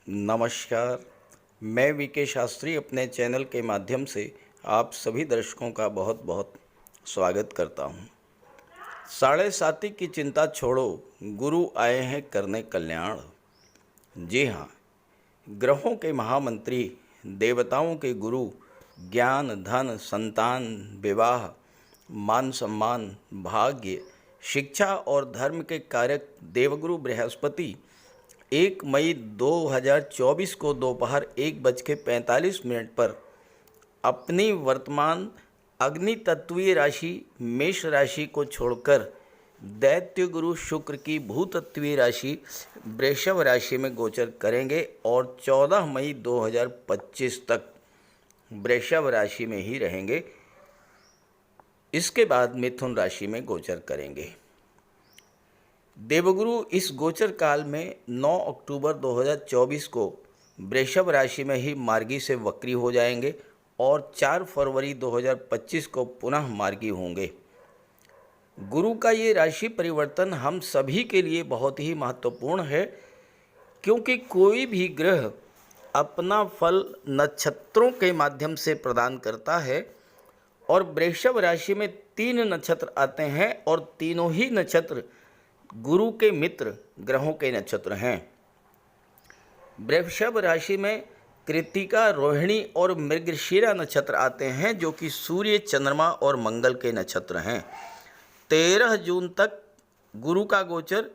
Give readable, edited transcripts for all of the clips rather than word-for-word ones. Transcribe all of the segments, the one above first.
नमस्कार। मैं वीके शास्त्री अपने चैनल के माध्यम से आप सभी दर्शकों का बहुत बहुत स्वागत करता हूं। साढ़े साती की चिंता छोड़ो, गुरु आए हैं करने कल्याण। जी हाँ, ग्रहों के महामंत्री, देवताओं के गुरु, ज्ञान, धन, संतान, विवाह, मान सम्मान, भाग्य, शिक्षा और धर्म के कारक देवगुरु बृहस्पति 1 मई 2024 को दोपहर 1:45 पर अपनी वर्तमान अग्नि तत्वीय राशि मेष राशि को छोड़कर दैत्य गुरु शुक्र की भूतत्वीय राशि वृषभ राशि में गोचर करेंगे और 14 मई 2025 तक वृषभ राशि में ही रहेंगे। इसके बाद मिथुन राशि में गोचर करेंगे। देवगुरु इस गोचर काल में 9 अक्टूबर 2024 को वृषभ राशि में ही मार्गी से वक्री हो जाएंगे और 4 फरवरी 2025 को पुनः मार्गी होंगे। गुरु का ये राशि परिवर्तन हम सभी के लिए बहुत ही महत्वपूर्ण है, क्योंकि कोई भी ग्रह अपना फल नक्षत्रों के माध्यम से प्रदान करता है और वृषभ राशि में 3 नक्षत्र आते हैं और तीनों ही नक्षत्र गुरु के मित्र ग्रहों के नक्षत्र हैं। वृषभ राशि में कृत्तिका, रोहिणी और मृगशिरा नक्षत्र आते हैं, जो कि सूर्य, चंद्रमा और मंगल के नक्षत्र हैं। 13 जून तक गुरु का गोचर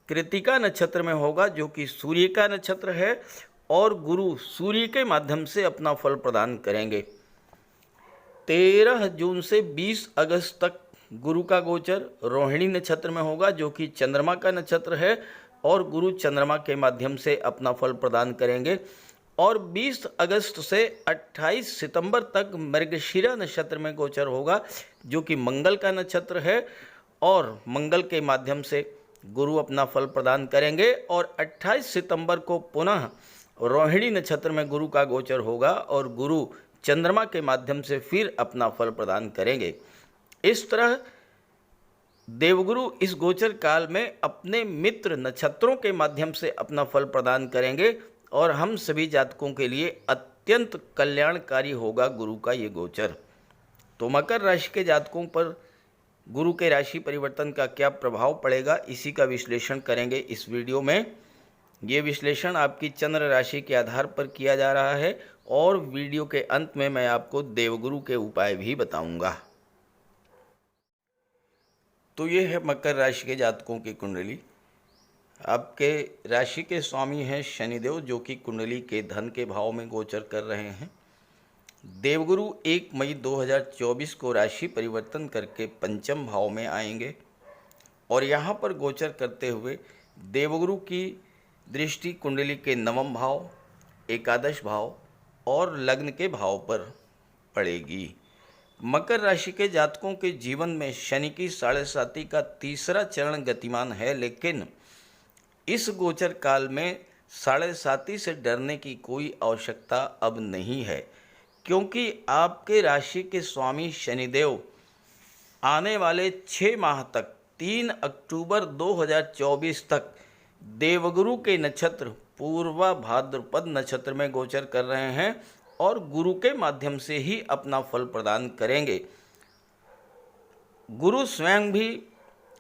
कृत्तिका नक्षत्र में होगा, जो कि सूर्य का नक्षत्र है, और गुरु सूर्य के माध्यम से अपना फल प्रदान करेंगे। 13 जून से 20 अगस्त तक गुरु का गोचर रोहिणी नक्षत्र में होगा, जो कि चंद्रमा का नक्षत्र है, और गुरु चंद्रमा के माध्यम से अपना फल प्रदान करेंगे। और 20 अगस्त से 28 सितंबर तक मृगशिरा नक्षत्र में गोचर होगा, जो कि मंगल का नक्षत्र है, और मंगल के माध्यम से गुरु अपना फल प्रदान करेंगे। और 28 सितंबर को पुनः रोहिणी नक्षत्र में गुरु का गोचर होगा और गुरु चंद्रमा के माध्यम से फिर अपना फल प्रदान करेंगे। इस तरह देवगुरु इस गोचर काल में अपने मित्र नक्षत्रों के माध्यम से अपना फल प्रदान करेंगे और हम सभी जातकों के लिए अत्यंत कल्याणकारी होगा गुरु का ये गोचर। तो मकर राशि के जातकों पर गुरु के राशि परिवर्तन का क्या प्रभाव पड़ेगा, इसी का विश्लेषण करेंगे इस वीडियो में। ये विश्लेषण आपकी चंद्र राशि के आधार पर किया जा रहा है और वीडियो के अंत में मैं आपको देवगुरु के उपाय भी बताऊंगा। तो ये है मकर राशि के जातकों की कुंडली। आपके राशि के स्वामी हैं शनिदेव, जो कि कुंडली के धन के भाव में गोचर कर रहे हैं। देवगुरु 1 मई 2024 को राशि परिवर्तन करके पंचम भाव में आएंगे और यहाँ पर गोचर करते हुए देवगुरु की दृष्टि कुंडली के नवम भाव, एकादश भाव और लग्न के भाव पर पड़ेगी। मकर राशि के जातकों के जीवन में शनि की साढ़े साती का तीसरा चरण गतिमान है, लेकिन इस गोचर काल में साढ़े साती से डरने की कोई आवश्यकता अब नहीं है, क्योंकि आपके राशि के स्वामी शनिदेव आने वाले 6 माह तक 3 अक्टूबर 2024 तक देवगुरु के नक्षत्र पूर्वा भाद्रपद नक्षत्र में गोचर कर रहे हैं और गुरु के माध्यम से ही अपना फल प्रदान करेंगे। गुरु स्वयं भी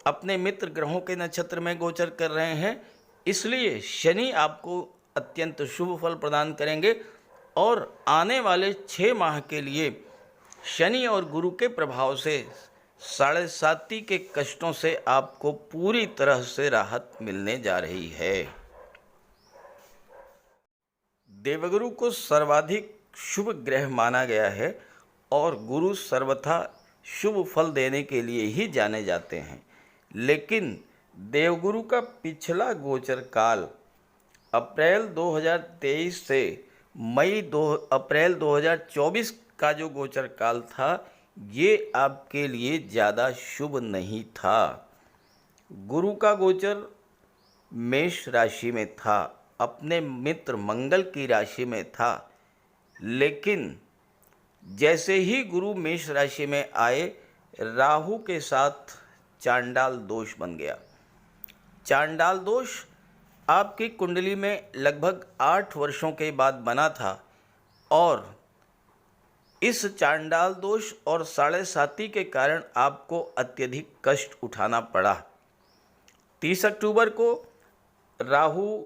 अपने मित्र ग्रहों के नक्षत्र में गोचर कर रहे हैं, इसलिए शनि आपको अत्यंत शुभ फल प्रदान करेंगे और आने वाले 6 माह के लिए शनि और गुरु के प्रभाव से साढ़े साती के कष्टों से आपको पूरी तरह से राहत मिलने जा रही है। देवगुरु को सर्वाधिक शुभ ग्रह माना गया है और गुरु सर्वथा शुभ फल देने के लिए ही जाने जाते हैं, लेकिन देवगुरु का पिछला गोचर काल अप्रैल 2023 से अप्रैल 2024 का जो गोचर काल था, ये आपके लिए ज़्यादा शुभ नहीं था। गुरु का गोचर मेष राशि में था, अपने मित्र मंगल की राशि में था, लेकिन जैसे ही गुरु मेष राशि में आए, राहु के साथ चांडाल दोष बन गया। चांडाल दोष आपकी कुंडली में लगभग 8 वर्षों के बाद बना था और इस चांडाल दोष और साढ़े साती के कारण आपको अत्यधिक कष्ट उठाना पड़ा। 30 अक्टूबर को राहु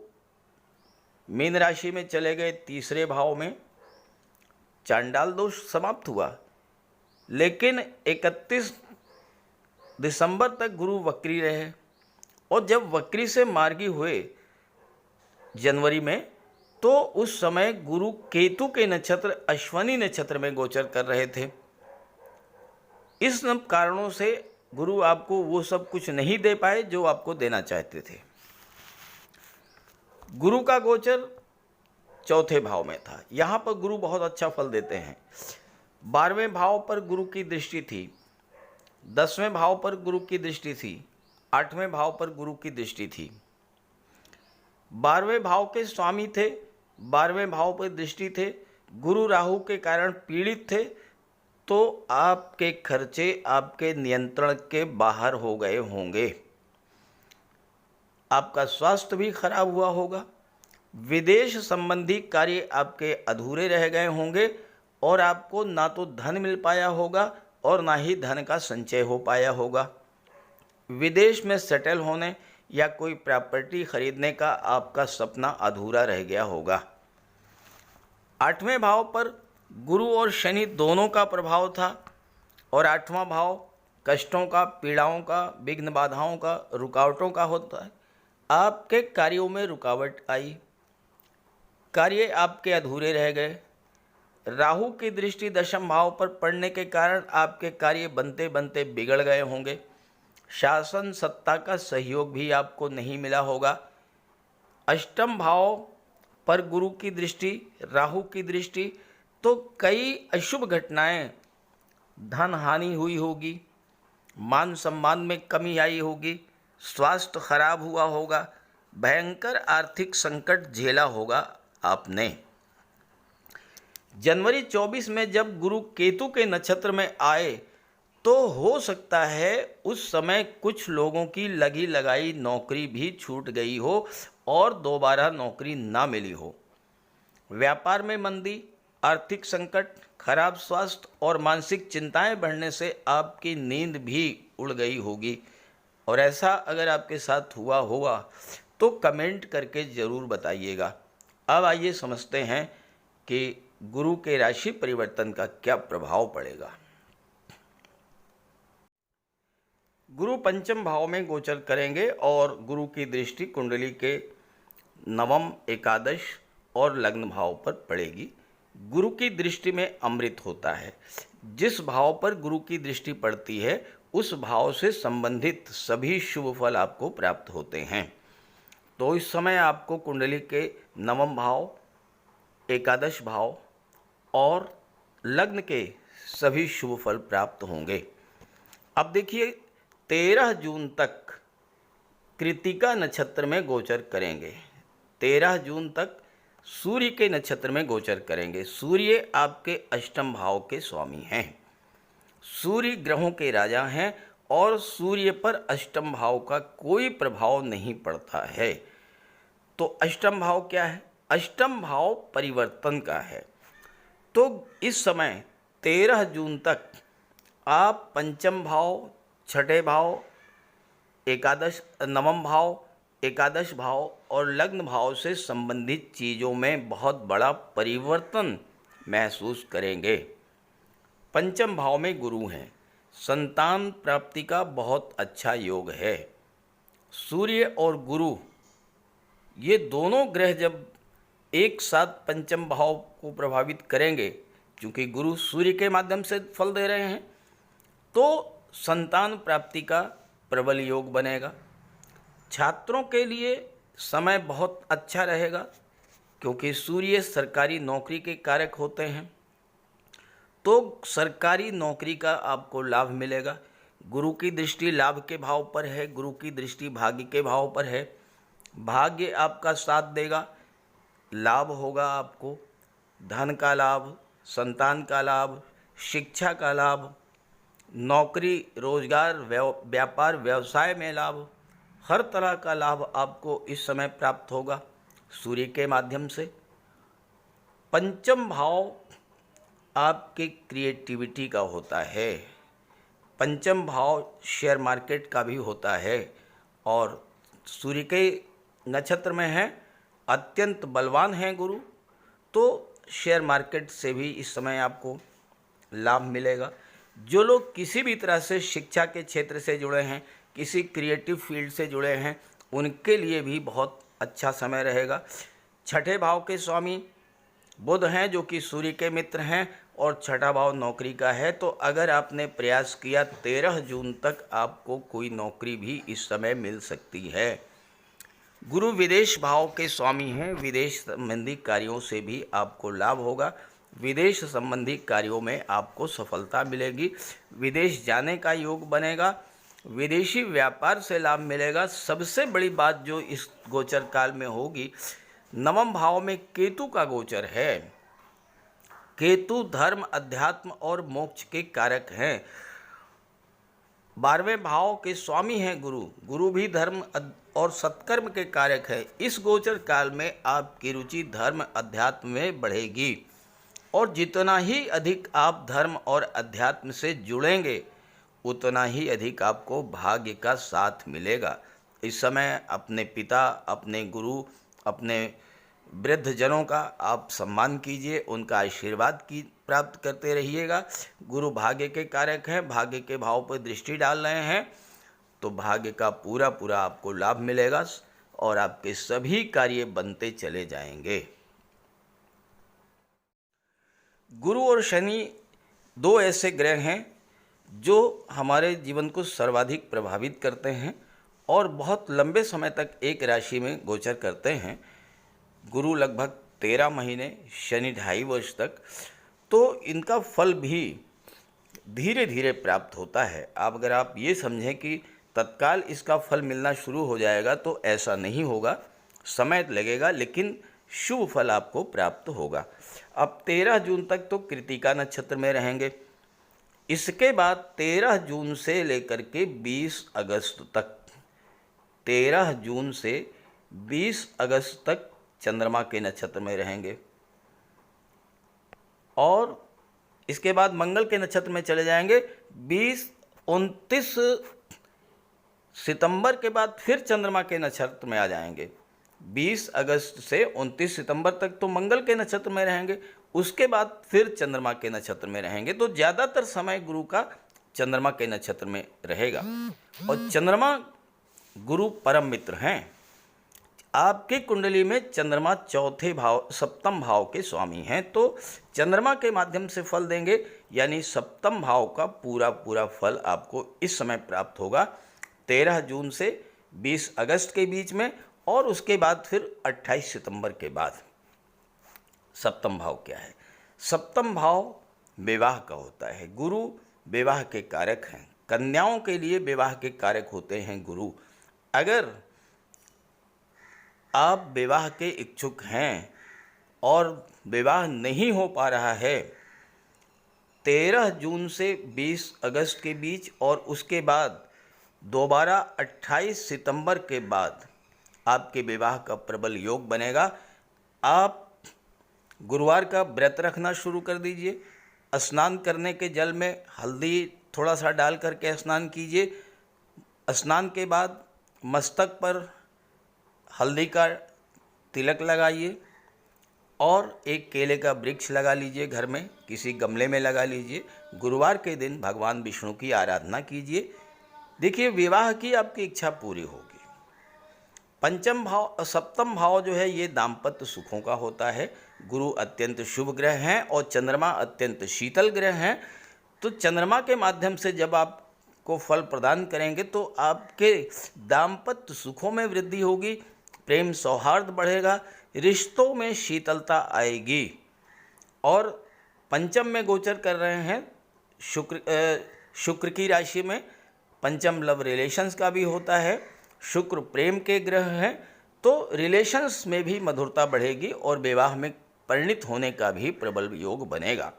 मीन राशि में चले गए, तीसरे भाव में चांडाल दोष समाप्त हुआ। लेकिन 31 दिसंबर तक गुरु वक्री रहे और जब वक्री से मार्गी हुए जनवरी में, तो उस समय गुरु केतु के नक्षत्र अश्वनी नक्षत्र में गोचर कर रहे थे। इस कारणों से गुरु आपको वो सब कुछ नहीं दे पाए जो आपको देना चाहते थे। गुरु का गोचर चौथे भाव में था। यहाँ पर गुरु बहुत अच्छा फल देते हैं। 12वें भाव पर गुरु की दृष्टि थी, 10वें भाव पर गुरु की दृष्टि थी, 8वें भाव पर गुरु की दृष्टि थी। 12वें भाव के स्वामी थे, 12वें भाव पर दृष्टि थे। गुरु राहु के कारण पीड़ित थे, तो आपके खर्चे आपके नियंत्रण के बाहर हो गए होंगे। आपका स्वास्थ्य भी खराब हुआ होगा। विदेश संबंधी कार्य आपके अधूरे रह गए होंगे और आपको ना तो धन मिल पाया होगा और ना ही धन का संचय हो पाया होगा। विदेश में सेटल होने या कोई प्रॉपर्टी खरीदने का आपका सपना अधूरा रह गया होगा। 8वें भाव पर गुरु और शनि दोनों का प्रभाव था और 8वां भाव कष्टों का, पीड़ाओं का, विघ्न बाधाओं का, रुकावटों का होता है। आपके कार्यों में रुकावट आई, कार्य आपके अधूरे रह गए। राहु की दृष्टि 10वें भाव पर पड़ने के कारण आपके कार्य बनते बनते बिगड़ गए होंगे। शासन सत्ता का सहयोग भी आपको नहीं मिला होगा। 8वें भाव पर गुरु की दृष्टि, राहु की दृष्टि, तो कई अशुभ घटनाएं, धन हानि हुई होगी, मान सम्मान में कमी आई होगी, स्वास्थ्य खराब हुआ होगा, भयंकर आर्थिक संकट झेला होगा आपने। जनवरी 24 में जब गुरु केतु के नक्षत्र में आए, तो हो सकता है उस समय कुछ लोगों की लगी लगाई नौकरी भी छूट गई हो और दोबारा नौकरी ना मिली हो। व्यापार में मंदी, आर्थिक संकट, खराब स्वास्थ्य और मानसिक चिंताएं बढ़ने से आपकी नींद भी उड़ गई होगी। और ऐसा अगर आपके साथ हुआ होगा तो कमेंट करके ज़रूर बताइएगा। अब आइए समझते हैं कि गुरु के राशि परिवर्तन का क्या प्रभाव पड़ेगा। गुरु पंचम भाव में गोचर करेंगे और गुरु की दृष्टि कुंडली के नवम, एकादश और लग्न भाव पर पड़ेगी। गुरु की दृष्टि में अमृत होता है। जिस भाव पर गुरु की दृष्टि पड़ती है उस भाव से संबंधित सभी शुभ फल आपको प्राप्त होते हैं। तो इस समय आपको कुंडली के नवम भाव, एकादश भाव और लग्न के सभी शुभ फल प्राप्त होंगे। अब देखिए 13 जून तक कृतिका नक्षत्र में गोचर करेंगे। 13 जून तक सूर्य के नक्षत्र में गोचर करेंगे। सूर्य आपके अष्टम भाव के स्वामी हैं। सूर्य ग्रहों के राजा हैं और सूर्य पर अष्टम भाव का कोई प्रभाव नहीं पड़ता है। तो अष्टम भाव क्या है? अष्टम भाव परिवर्तन का है। तो इस समय 13 जून तक आप पंचम भाव, छठे भाव, नवम भाव, एकादश भाव और लग्न भाव से संबंधित चीज़ों में बहुत बड़ा परिवर्तन महसूस करेंगे। पंचम भाव में गुरु हैं। संतान प्राप्ति का बहुत अच्छा योग है। सूर्य और गुरु ये दोनों ग्रह जब एक साथ पंचम भाव को प्रभावित करेंगे, क्योंकि गुरु सूर्य के माध्यम से फल दे रहे हैं, तो संतान प्राप्ति का प्रबल योग बनेगा। छात्रों के लिए समय बहुत अच्छा रहेगा, क्योंकि सूर्य सरकारी नौकरी के कारक होते हैं, तो सरकारी नौकरी का आपको लाभ मिलेगा। गुरु की दृष्टि लाभ के भाव पर है, गुरु की दृष्टि भाग्य के भाव पर है। भाग्य आपका साथ देगा, लाभ होगा आपको, धन का लाभ, संतान का लाभ, शिक्षा का लाभ, नौकरी, रोजगार, व्यापार, व्यवसाय में लाभ, हर तरह का लाभ आपको इस समय प्राप्त होगा सूर्य के माध्यम से। पंचम भाव आपके क्रिएटिविटी का होता है। पंचम भाव शेयर मार्केट का भी होता है और सूर्य के नक्षत्र में है, अत्यंत बलवान हैं गुरु, तो शेयर मार्केट से भी इस समय आपको लाभ मिलेगा। जो लोग किसी भी तरह से शिक्षा के क्षेत्र से जुड़े हैं, किसी क्रिएटिव फील्ड से जुड़े हैं, उनके लिए भी बहुत अच्छा समय रहेगा। छठे भाव के स्वामी बुध हैं जो कि सूर्य के मित्र हैं और छठा भाव नौकरी का है। तो अगर आपने प्रयास किया 13 जून तक आपको कोई नौकरी भी इस समय मिल सकती है। गुरु विदेश भाव के स्वामी हैं, विदेश संबंधी कार्यों से भी आपको लाभ होगा। विदेश संबंधी कार्यों में आपको सफलता मिलेगी, विदेश जाने का योग बनेगा, विदेशी व्यापार से लाभ मिलेगा। सबसे बड़ी बात जो इस गोचर काल में होगी, नवम भाव में केतु का गोचर है। केतु धर्म, अध्यात्म और मोक्ष के कारक हैं। 12वें भाव के स्वामी हैं गुरु, गुरु भी धर्म और सत्कर्म के कारक है। इस गोचर काल में आपकी रुचि धर्म अध्यात्म में बढ़ेगी और जितना ही अधिक आप धर्म और अध्यात्म से जुड़ेंगे उतना ही अधिक आपको भाग्य का साथ मिलेगा। इस समय अपने पिता, अपने गुरु, अपने वृद्ध जनों का आप सम्मान कीजिए, उनका आशीर्वाद की प्राप्त करते रहिएगा। गुरु भाग्य के कारक हैं, भाग्य के भाव पर दृष्टि डाल रहे हैं तो भाग्य का पूरा पूरा आपको लाभ मिलेगा और आपके सभी कार्य बनते चले जाएंगे। गुरु और शनि दो ऐसे ग्रह हैं जो हमारे जीवन को सर्वाधिक प्रभावित करते हैं और बहुत लंबे समय तक एक राशि में गोचर करते हैं। गुरु लगभग 13 महीने, शनि 2.5 वर्ष तक। तो इनका फल भी धीरे धीरे प्राप्त होता है। अगर आप ये समझें कि तत्काल इसका फल मिलना शुरू हो जाएगा तो ऐसा नहीं होगा, समय लगेगा, लेकिन शुभ फल आपको प्राप्त होगा। अब 13 जून तक तो कृत्तिका नक्षत्र में रहेंगे। इसके बाद 13 जून से लेकर के 20 अगस्त तक, 13 जून से 20 अगस्त तक चंद्रमा के नक्षत्र में रहेंगे और इसके बाद मंगल के नक्षत्र में चले जाएंगे। 29 सितंबर के बाद फिर चंद्रमा के नक्षत्र में आ जाएंगे। 20 अगस्त से 29 सितंबर तक तो मंगल के नक्षत्र में रहेंगे, उसके बाद फिर चंद्रमा के नक्षत्र में रहेंगे। तो ज़्यादातर समय गुरु का चंद्रमा के नक्षत्र में रहेगा और चंद्रमा गुरु परम मित्र हैं। आपकी कुंडली में चंद्रमा चौथे भाव, सप्तम भाव के स्वामी हैं, तो चंद्रमा के माध्यम से फल देंगे, यानी सप्तम भाव का पूरा पूरा फल आपको इस समय प्राप्त होगा 13 जून से 20 अगस्त के बीच में और उसके बाद फिर 28 सितंबर के बाद। सप्तम भाव क्या है? सप्तम भाव विवाह का होता है। गुरु विवाह के कारक हैं, कन्याओं के लिए विवाह के कारक होते हैं गुरु। अगर आप विवाह के इच्छुक हैं और विवाह नहीं हो पा रहा है 13 जून से 20 अगस्त के बीच और उसके बाद दोबारा 28 सितंबर के बाद आपके विवाह का प्रबल योग बनेगा। आप गुरुवार का व्रत रखना शुरू कर दीजिए। स्नान करने के जल में हल्दी थोड़ा सा डाल करके स्नान कीजिए। स्नान के बाद मस्तक पर हल्दी का तिलक लगाइए और एक केले का वृक्ष लगा लीजिए, घर में किसी गमले में लगा लीजिए। गुरुवार के दिन भगवान विष्णु की आराधना कीजिए। देखिए, विवाह की आपकी इच्छा पूरी होगी। पंचम भाव, सप्तम भाव जो है ये दाम्पत्य सुखों का होता है। गुरु अत्यंत शुभ ग्रह हैं और चंद्रमा अत्यंत शीतल ग्रह हैं। तो चंद्रमा के माध्यम से जब आपको फल प्रदान करेंगे तो आपके दाम्पत्य सुखों में वृद्धि होगी, प्रेम सौहार्द बढ़ेगा, रिश्तों में शीतलता आएगी। और पंचम में गोचर कर रहे हैं शुक्र की राशि में। पंचम लव रिलेशंस का भी होता है, शुक्र प्रेम के ग्रह हैं, तो रिलेशंस में भी मधुरता बढ़ेगी और विवाह में परिणित होने का भी प्रबल योग बनेगा।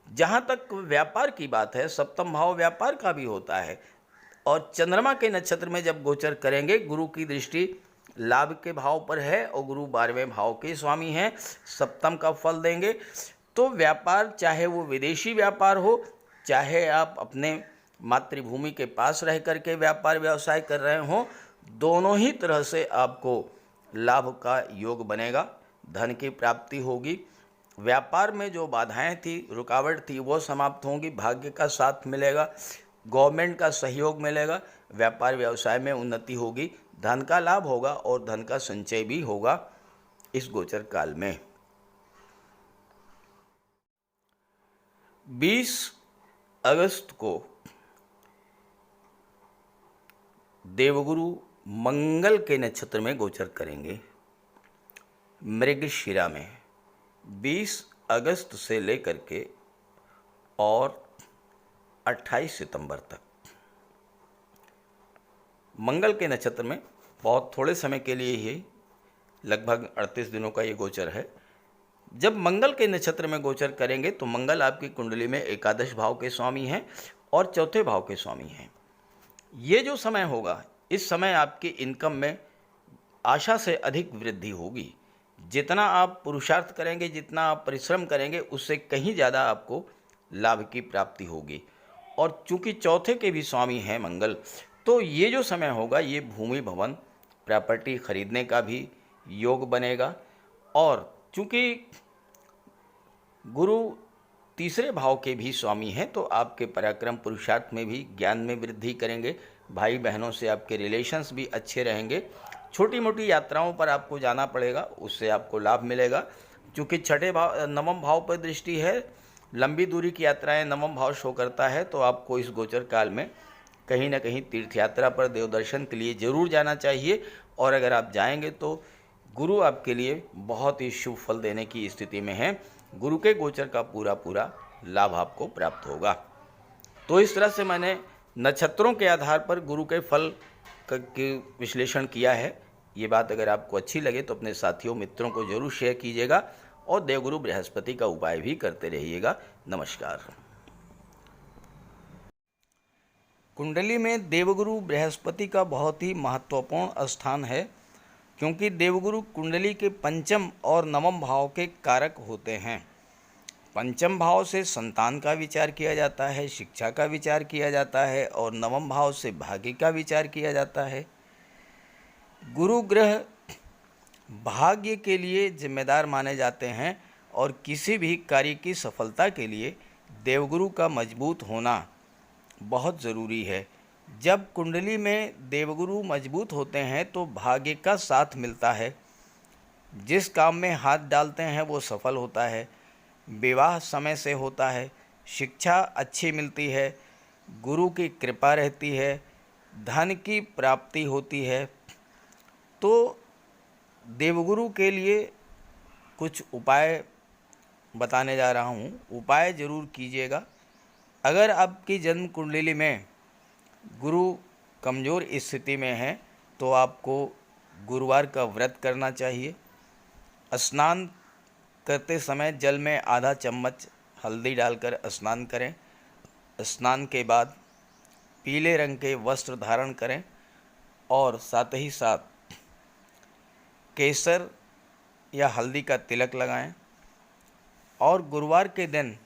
जहाँ तक व्यापार की बात है, सप्तम भाव व्यापार का भी होता है। और चंद्रमा के नक्षत्र में जब गोचर करेंगे, गुरु की दृष्टि लाभ के भाव पर है और गुरु 12वें भाव के स्वामी हैं, सप्तम का फल देंगे। तो व्यापार, चाहे वो विदेशी व्यापार हो, चाहे आप अपने मातृभूमि के पास रह करके व्यापार व्यवसाय कर रहे हों, दोनों ही तरह से आपको लाभ का योग बनेगा, धन की प्राप्ति होगी। व्यापार में जो बाधाएं थी, रुकावट थी, वो समाप्त होंगी, भाग्य का साथ मिलेगा, गवर्नमेंट का सहयोग मिलेगा, व्यापार व्यवसाय में उन्नति होगी, धन का लाभ होगा और धन का संचय भी होगा इस गोचर काल में। 20 अगस्त को देवगुरु मंगल के नक्षत्र में गोचर करेंगे, मृगशिरा में, 20 अगस्त से लेकर के और 28 सितंबर तक। मंगल के नक्षत्र में बहुत थोड़े समय के लिए ही, लगभग 38 दिनों का ये गोचर है। जब मंगल के नक्षत्र में गोचर करेंगे तो मंगल आपकी कुंडली में एकादश भाव के स्वामी हैं और चौथे भाव के स्वामी हैं। ये जो समय होगा, इस समय आपकी इनकम में आशा से अधिक वृद्धि होगी। जितना आप पुरुषार्थ करेंगे, जितना आप परिश्रम करेंगे, उससे कहीं ज़्यादा आपको लाभ की प्राप्ति होगी। और चूंकि चौथे के भी स्वामी हैं मंगल, तो ये जो समय होगा, ये भूमि भवन प्रॉपर्टी खरीदने का भी योग बनेगा। और चूंकि गुरु तीसरे भाव के भी स्वामी हैं, तो आपके पराक्रम पुरुषार्थ में भी, ज्ञान में वृद्धि करेंगे, भाई बहनों से आपके रिलेशंस भी अच्छे रहेंगे। छोटी मोटी यात्राओं पर आपको जाना पड़ेगा, उससे आपको लाभ मिलेगा। चूँकि छठे भाव, नवम भाव पर दृष्टि है, लंबी दूरी की यात्राएं नवम भाव शो करता है, तो आपको इस गोचर काल में कहीं ना कहीं तीर्थ यात्रा पर, देव दर्शन के लिए ज़रूर जाना चाहिए। और अगर आप जाएंगे तो गुरु आपके लिए बहुत ही शुभ फल देने की स्थिति में है। गुरु के गोचर का पूरा लाभ आपको प्राप्त होगा। तो इस तरह से मैंने नक्षत्रों के आधार पर गुरु के फल के विश्लेषण किया है। ये बात अगर आपको अच्छी लगे तो अपने साथियों मित्रों को जरूर शेयर कीजिएगा और देवगुरु बृहस्पति का उपाय भी करते रहिएगा। नमस्कार। कुंडली में देवगुरु बृहस्पति का बहुत ही महत्वपूर्ण स्थान है, क्योंकि देवगुरु कुंडली के पंचम और नवम भाव के कारक होते हैं। पंचम भाव से संतान का विचार किया जाता है, शिक्षा का विचार किया जाता है, और नवम भाव से भाग्य का विचार किया जाता है। गुरु ग्रह भाग्य के लिए जिम्मेदार माने जाते हैं और किसी भी कार्य की सफलता के लिए देवगुरु का मजबूत होना बहुत ज़रूरी है। जब कुंडली में देवगुरु मजबूत होते हैं तो भाग्य का साथ मिलता है, जिस काम में हाथ डालते हैं वो सफल होता है, विवाह समय से होता है, शिक्षा अच्छी मिलती है, गुरु की कृपा रहती है, धन की प्राप्ति होती है। तो देवगुरु के लिए कुछ उपाय बताने जा रहा हूँ, उपाय ज़रूर कीजिएगा। अगर आपकी जन्म कुंडली में गुरु कमज़ोर स्थिति में है तो आपको गुरुवार का व्रत करना चाहिए। स्नान करते समय जल में आधा चम्मच हल्दी डालकर स्नान करें। स्नान के बाद पीले रंग के वस्त्र धारण करें और साथ ही साथ केसर या हल्दी का तिलक लगाएं। और गुरुवार के दिन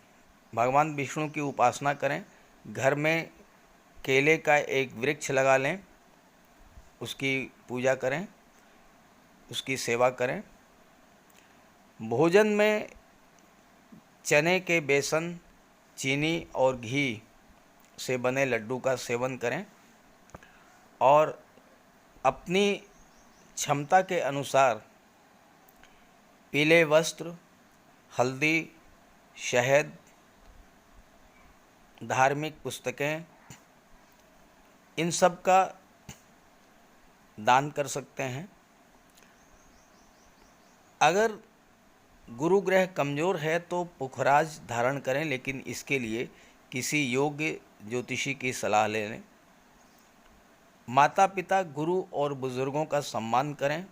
भगवान विष्णु की उपासना करें। घर में केले का एक वृक्ष लगा लें, उसकी पूजा करें, उसकी सेवा करें। भोजन में चने के बेसन, चीनी और घी से बने लड्डू का सेवन करें और अपनी क्षमता के अनुसार पीले वस्त्र, हल्दी, शहद, धार्मिक पुस्तकें, इन सब का दान कर सकते हैं। अगर गुरु ग्रह कमज़ोर है तो पुखराज धारण करें, लेकिन इसके लिए किसी योग्य ज्योतिषी की सलाह ले लें। माता पिता, गुरु और बुज़ुर्गों का सम्मान करें,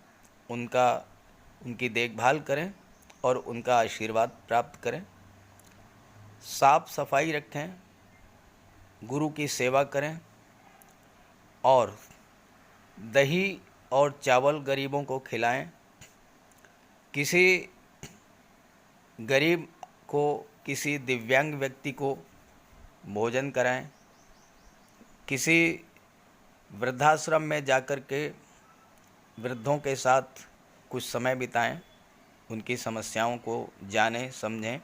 उनकी देखभाल करें और उनका आशीर्वाद प्राप्त करें। साफ सफाई रखें, गुरु की सेवा करें, और दही और चावल गरीबों को खिलाएं। किसी गरीब को, किसी दिव्यांग व्यक्ति को भोजन कराएं। किसी वृद्धाश्रम में जाकर के वृद्धों के साथ कुछ समय बिताएं, उनकी समस्याओं को जानें समझें।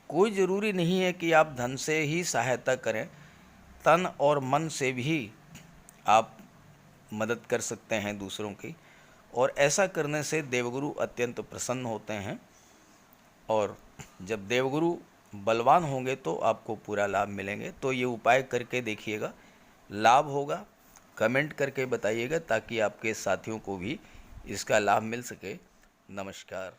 कोई ज़रूरी नहीं है कि आप धन से ही सहायता करें, तन और मन से भी आप मदद कर सकते हैं दूसरों की, और ऐसा करने से देवगुरु अत्यंत प्रसन्न होते हैं। और जब देवगुरु बलवान होंगे तो आपको पूरा लाभ मिलेंगे। तो ये उपाय करके देखिएगा, लाभ होगा। कमेंट करके बताइएगा ताकि आपके साथियों को भी इसका लाभ मिल सके। नमस्कार।